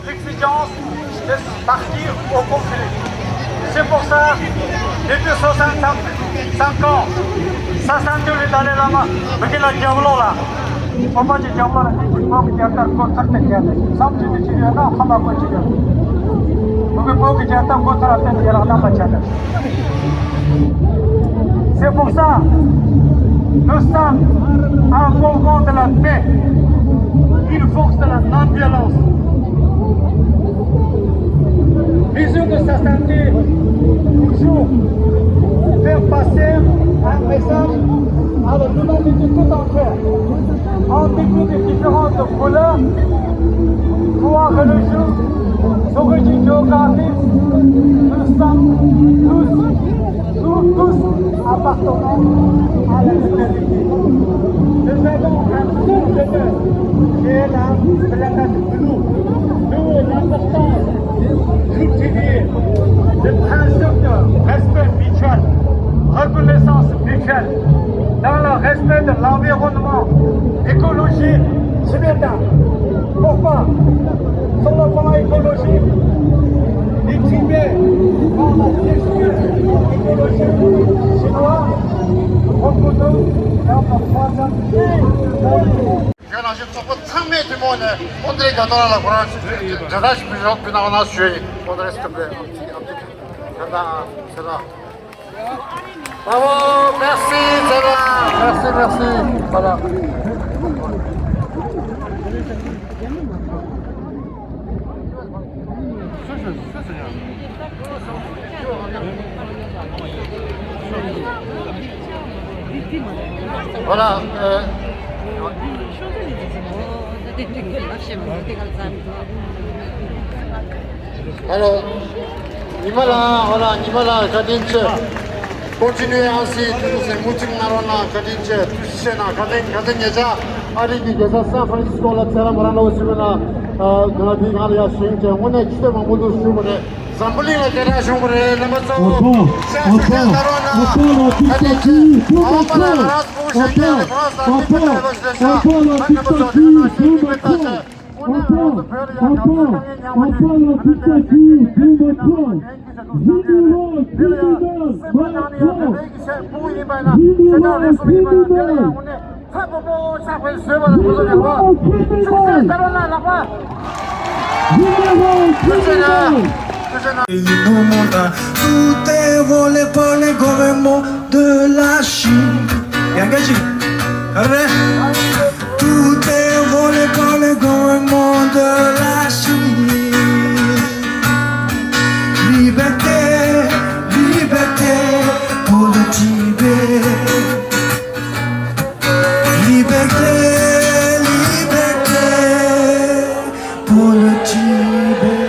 L'exigence de partir au conflit. C'est pour ça, depuis 65 ans, ça s'interdit d'aller là-bas. Begin diablo là. Papa dit diablo là, il faut que tu aies contre tes gars. Samedi tu dis là, on va continuer. Il faut que tu aies contre tes gars, on va continuer. C'est pour ça, nous sommes un mouvement de la paix, une force de la non-violence. Mesure de sa santé, toujours faire passer un message à l'humanité tout entière. En dépit des différentes couleurs, foi religieuse, origine géographique, nous sommes tous appartenant à la humanité. Nous avons un seul devoir, qui est la planète bleue. Nous, l'importance cultiver le principe de respect mutuel, reconnaissance mutuelle, dans le respect de l'environnement, écologie, cimetière. Pourquoi? Sur le plan écologique, les Tibets, par la texture écologique chinoise, beaucoup d'eux, dans le troisième 지금 조금 상매 규모의 본들이 가더라 그런 저다시 비나오나 수의 본들의 스톱에 감사 세라 bravo merci 세라 merci voilà voilà alors, voilà, continuez ainsi, tous ces moutons marrons, Kadinche, tous ces Kadin Yaja, Ariki, San Francisco, la Terra Morano, Simona, Gadi Maria Shinke, one extra Mamudu Shumane, Zambuli, la Terra Shumare, Lamazo, Sasha Tarona, Kadinche, Amara, Rasmus, tout est volé par les gouvernements de la Chine. Tout est volé par les gouvernements de la Chine. Liberté, liberté pour le Tibet. Liberté, liberté pour le Tibet.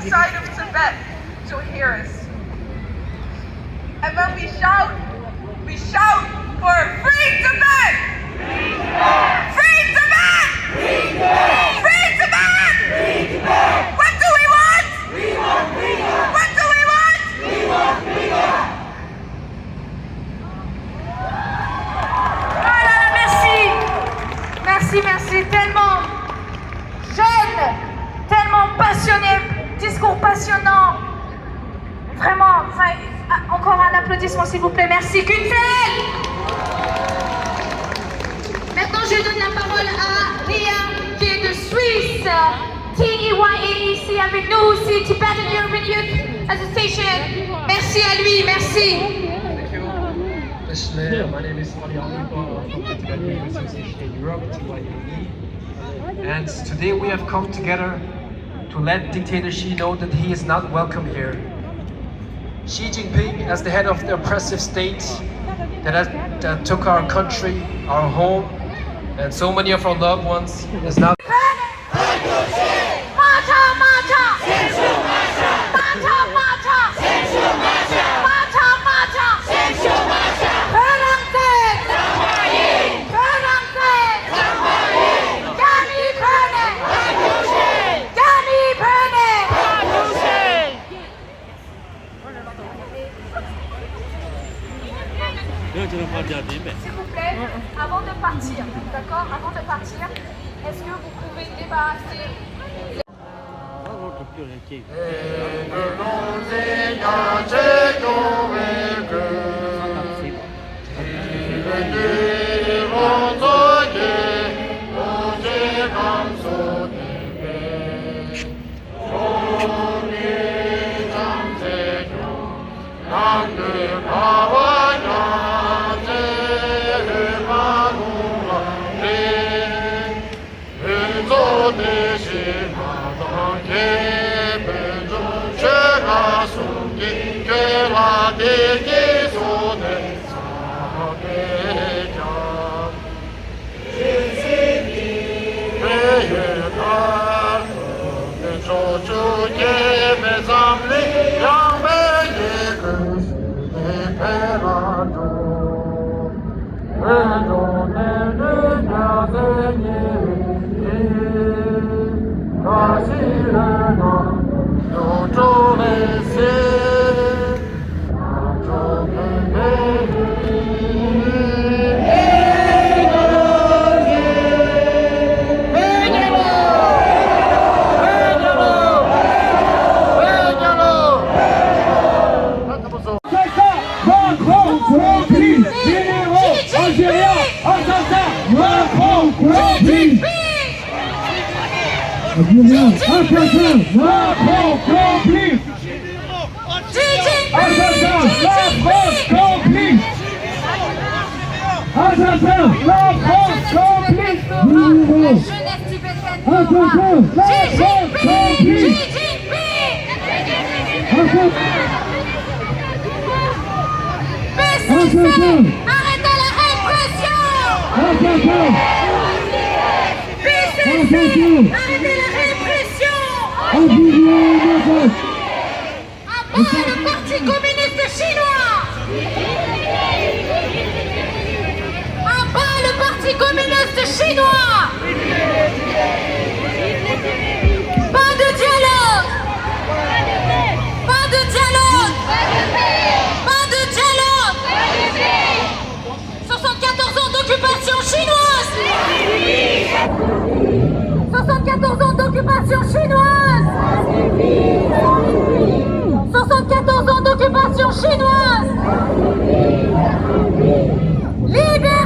side of Tibet to hear us. And when we shout for free Tibet! Free Tibet! Free Tibet! What do we want? What do we want? Voilà, merci. Merci, tellement jeune, tellement passionné, discours passionnant. Vraiment, encore un applaudissement s'il vous plaît, merci. Kunzel. Maintenant je donne la parole à Ria qui est de Suisse. TEYA ici avec nous aussi, Tibetan European Youth Association. Merci à lui, merci. My name is Ali Aliba from the Tibetan Youth Association in Europe, TYAE. And today we have come together to let dictator Xi know that he is not welcome here. Xi Jinping, as the head of the oppressive state that took our country, our home, and so many of our loved ones, is not. S'il vous plaît, avant de partir, d'accord, avant de partir, est-ce que vous pouvez débarrasser Arrêtez la répression! PCC, arrêtez la répression! À bas le Parti communiste chinois! À bas le Parti communiste chinois! Pas de dialogue! Pas de dialogue! Pas de dialogue! 74 ans d'occupation chinoise! 74 ans d'occupation chinoise! 74 ans d'occupation chinoise! Libérez!